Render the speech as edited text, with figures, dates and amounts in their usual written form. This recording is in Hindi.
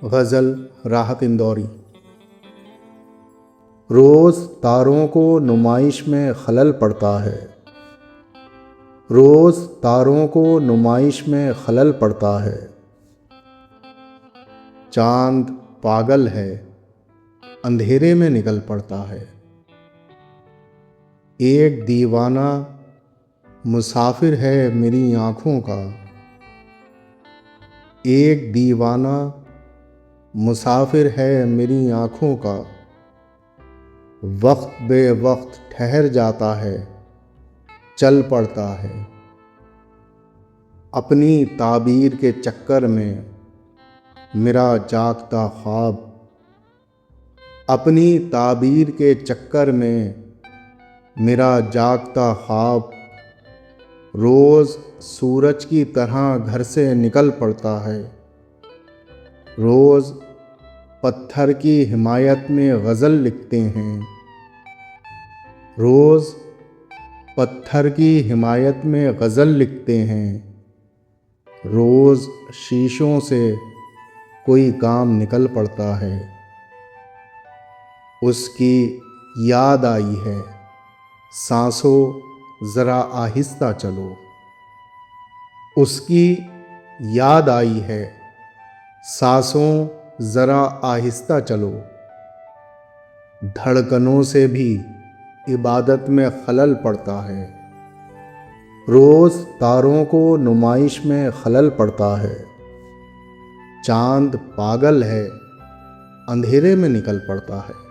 गज़ल राहत इंदौरी। रोज़ तारों को नुमाइश में खलल पड़ता है, रोज़ तारों को नुमाइश में खलल पड़ता है। चांद पागल है, अंधेरे में निकल पड़ता है। एक दीवाना मुसाफिर है मेरी आँखों का, एक दीवाना मुसाफिर है मेरी आँखों का। वक्त बे वक्त ठहर जाता है, चल पड़ता है। अपनी ताबीर के चक्कर में मेरा जागता ख्वाब, अपनी ताबीर के चक्कर में मेरा जागता ख्वाब रोज़ सूरज की तरह घर से निकल पड़ता है। रोज़ पत्थर की हिमायत में गज़ल लिखते हैं, रोज़ पत्थर की हिमायत में गज़ल लिखते हैं। रोज़ शीशों से कोई काम निकल पड़ता है। उसकी याद आई है, सांसों ज़रा आहिस्ता चलो। उसकी याद आई है, सांसों ज़रा आहिस्ता चलो। धड़कनों से भी इबादत में खलल पड़ता है। रोज़ तारों को नुमाइश में खलल पड़ता है। चांद पागल है, अंधेरे में निकल पड़ता है।